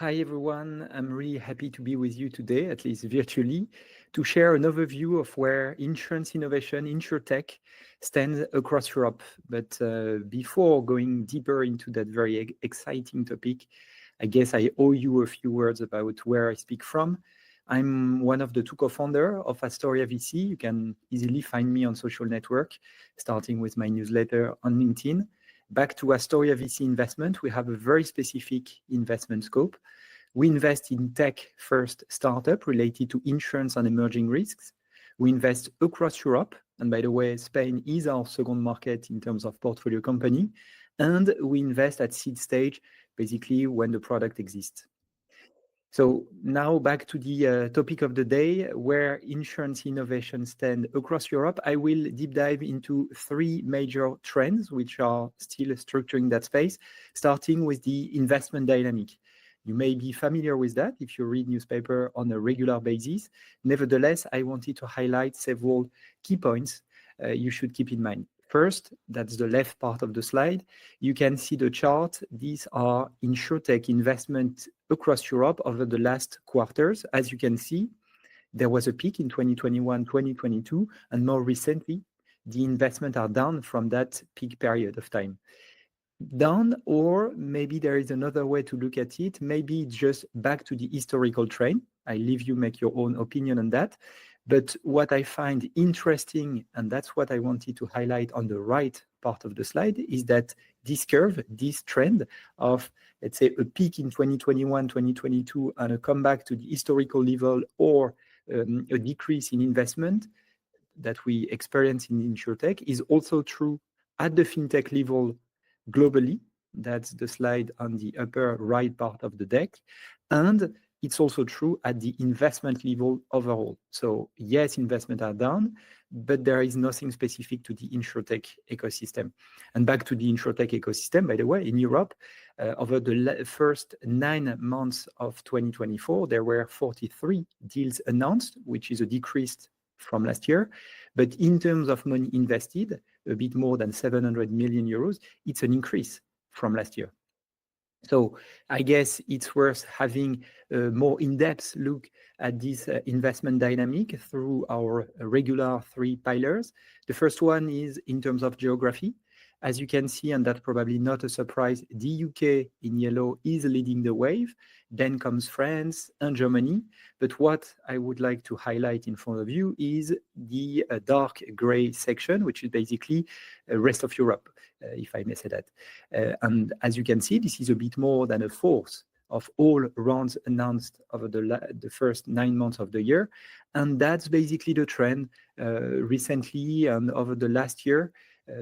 Hi, everyone. I'm really happy to be with you today, at least virtually, to share an overview of where insurance innovation, Insurtech, stands across Europe. But before going deeper into that very exciting topic, I guess I owe you a few words about where I speak from. I'm one of the two co-founders of astoryaVC. You can easily find me on social network, starting with my newsletter on LinkedIn. Back to astoryaVC investment, we have a very specific investment scope. We invest in tech-first startup related to insurance and emerging risks. We invest across Europe, and by the way, Spain is our second market in terms of portfolio company, and we invest at seed stage, basically when the product exists. So now back to the topic of the day, where insurance innovation stand across Europe. I will deep dive into three major trends which are still structuring that space, starting with the investment dynamic. You may be familiar with that if you read newspaper on a regular basis. Nevertheless, I wanted to highlight several key points you should keep in mind. First, that's the left part of the slide. You can see the chart. These are Insurtech investment across Europe over the last quarters. As you can see, there was a peak in 2021, 2022, and more recently, the investment are down from that peak period of time. Down, or maybe there is another way to look at it. Maybe it's just back to the historical trend. I leave you make your own opinion on that. But what I find interesting, and that's what I wanted to highlight on the right part of the slide, is that this curve, this trend of, let's say, a peak in 2021, 2022, and a comeback to the historical level, or a decrease in investment that we experience in Insurtech, is also true at the fintech level globally. That's the slide on the upper right part of the deck. And it's also true at the investment level overall. So yes, investments are down, but there is nothing specific to the Insurtech ecosystem. And back to the Insurtech ecosystem, by the way, in Europe, over the first 9 months of 2024, there were 43 deals announced, which is a decrease from last year. But in terms of money invested, a bit more than 700 million euros, it's an increase from last year. So I guess it's worth having a more in-depth look at this investment dynamic through our regular three pillars. The first one is in terms of geography. As you can see, and that's probably not a surprise, the UK in yellow is leading the wave. Then comes France and Germany. But what I would like to highlight in front of you is the dark gray section, which is basically rest of Europe, if I may say that. And as you can see, this is a bit more than a fourth of all rounds announced over the first 9 months of the year. And that's basically the trend recently and over the last year.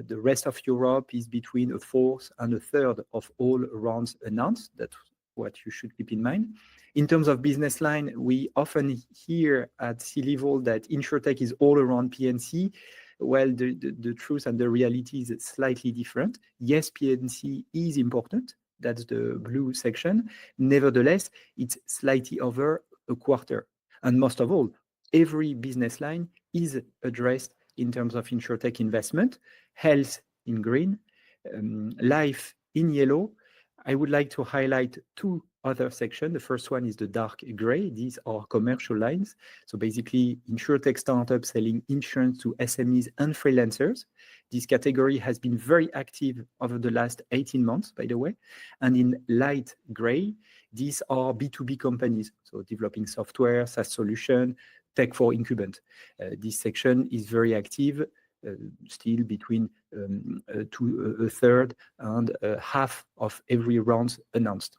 The rest of Europe is between a fourth and a third of all rounds announced. That's what you should keep in mind. In terms of business line, we often hear at C-level that Insurtech is all around P&C. Well, the truth and the reality is slightly different. Yes, P&C is important. That's the blue section. Nevertheless, it's slightly over a quarter. And most of all, every business line is addressed in terms of Insurtech investment, health in green, life in yellow. I would like to highlight two other sections. The first one is the dark gray. These are commercial lines. So basically, Insurtech startups selling insurance to SMEs and freelancers. This category has been very active over the last 18 months, by the way. And in light gray, these are B2B companies, so developing software, SaaS solution, tech for incumbent. This section is very active, still between a third and half of every round announced.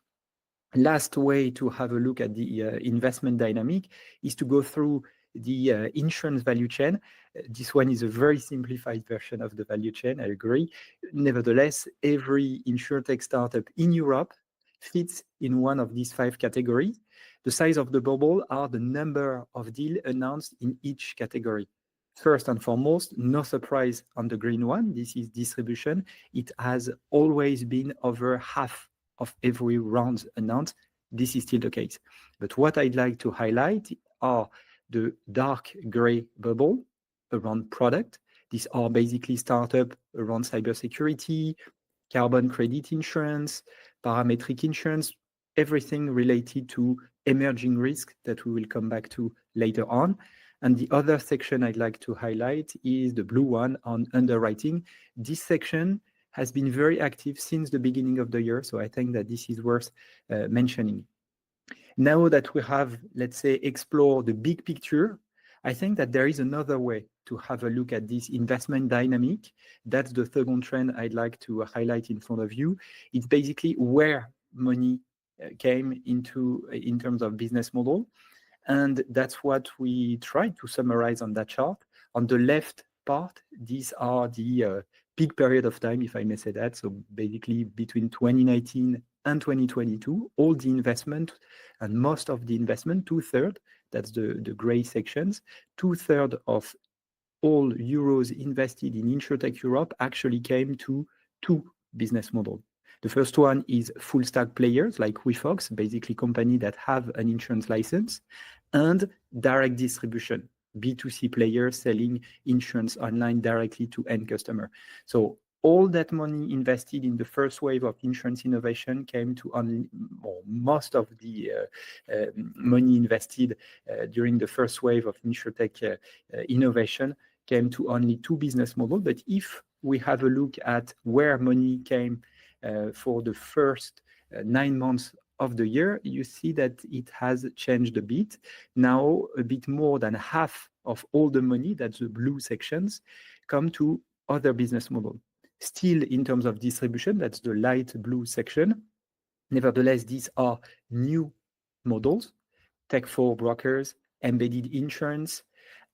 Last way to have a look at the investment dynamic is to go through the insurance value chain. This one is a very simplified version of the value chain, I agree. Nevertheless, every Insurtech startup in Europe fits in one of these 5 categories. The size of the bubble are the number of deals announced in each category. First and foremost, no surprise on the green one, this is distribution. It has always been over half of every round announced. This is still the case. But what I'd like to highlight are the dark gray bubble around product. These are basically startups around cybersecurity, carbon credit insurance, parametric insurance, everything related to emerging risk that we will come back to later on. And the other section I'd like to highlight is the blue one on underwriting. This section has been very active since the beginning of the year, so I think that this is worth mentioning. Now that we have, let's say, explored the big picture, I think that there is another way to have a look at this investment dynamic. That's the second trend I'd like to highlight in front of you. It's basically where money came into in terms of business model. And that's what we try to summarize on that chart. On the left part, these are the peak period of time, if I may say that. So basically between 2019 and 2022, all the investment and most of the investment, 2/3, that's the gray sections, 2/3 of all euros invested in Insurtech Europe actually came to two business models. The first one is full stack players like WeFox, basically company that have an insurance license, and direct distribution, B2C players selling insurance online directly to end customer. So all that money invested in the first wave of insurance innovation came to only, or most of the money invested during the first wave of Insurtech innovation came to only two business models. But if we have a look at where money came for the first 9 months of the year, you see that it has changed a bit. Now, a bit more than half of all the money, that's the blue sections, come to other business models. Still, in terms of distribution, that's the light blue section. Nevertheless, these are new models, tech for brokers, embedded insurance,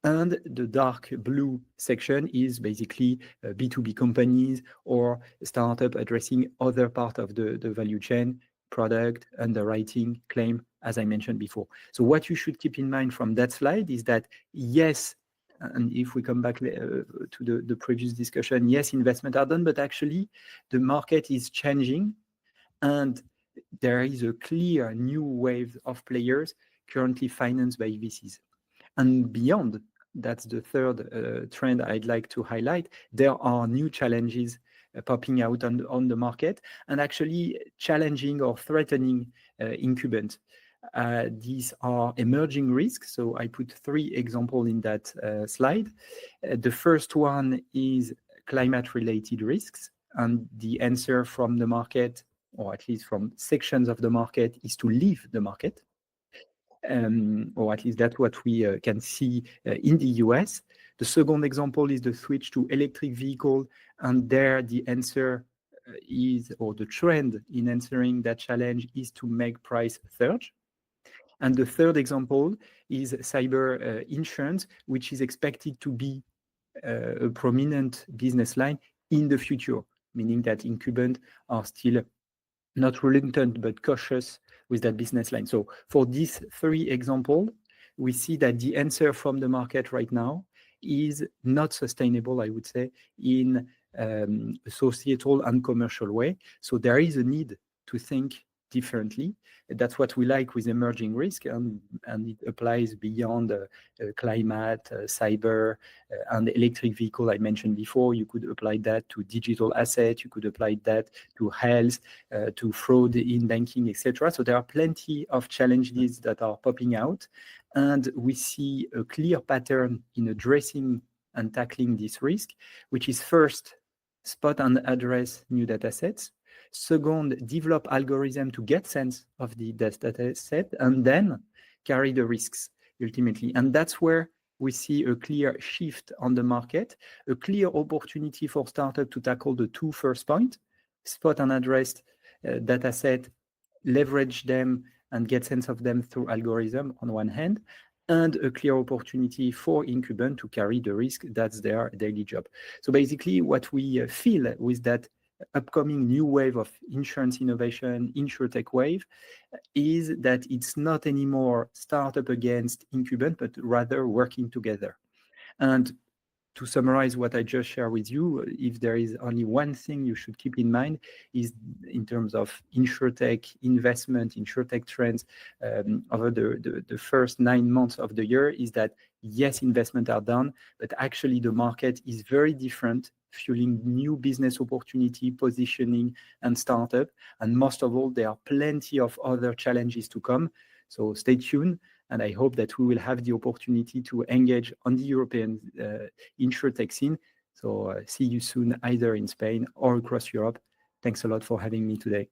and the dark blue section is basically B2B companies or startup addressing other part of the value chain, product, underwriting, claim, as I mentioned before. So what you should keep in mind from that slide is that, yes, and if we come back to the previous discussion, yes, investments are done, but actually the market is changing and there is a clear new wave of players currently financed by VCs. And beyond, that's the third trend I'd like to highlight, there are new challenges popping out on the market and actually challenging or threatening incumbents. These are emerging risks. So I put 3 examples in that slide. The first one is climate-related risks. And the answer from the market, or at least from sections of the market, is to leave the market. Or at least that's what we can see in the US. The second example is the switch to electric vehicle. And there the answer is, or the trend in answering that challenge is to make price surge. And the third example is cyber insurance, which is expected to be a prominent business line in the future, meaning that incumbents are still not reluctant, but cautious with that business line. So for these 3 examples, we see that the answer from the market right now is not sustainable, I would say, in a societal and commercial way. So there is a need to think differently. That's what we like with emerging risk, and it applies beyond climate, cyber, and electric vehicle I mentioned before. You could apply that to digital assets, you could apply that to health, to fraud in banking, etc. So there are plenty of challenges that are popping out, and we see a clear pattern in addressing and tackling this risk, which is first, spot and address new data sets. Second, develop algorithm to get sense of the data set, and then carry the risks ultimately. And that's where we see a clear shift on the market, a clear opportunity for startup to tackle the 2 first points, spot and address data set, leverage them and get sense of them through algorithm on one hand, and a clear opportunity for incumbent to carry the risk. That's their daily job. So basically what we feel with that upcoming new wave of insurance innovation, Insurtech wave, is that it's not anymore startup against incumbent, but rather working together. And to summarize what I just shared with you, if there is only one thing you should keep in mind is in terms of Insurtech investment, Insurtech trends over the first 9 months of the year is that yes, investments are done, but actually the market is very different fueling new business opportunity, positioning, and startup. And most of all, there are plenty of other challenges to come. So stay tuned, and I hope that we will have the opportunity to engage on the European insurtech scene. So see you soon, either in Spain or across Europe. Thanks a lot for having me today.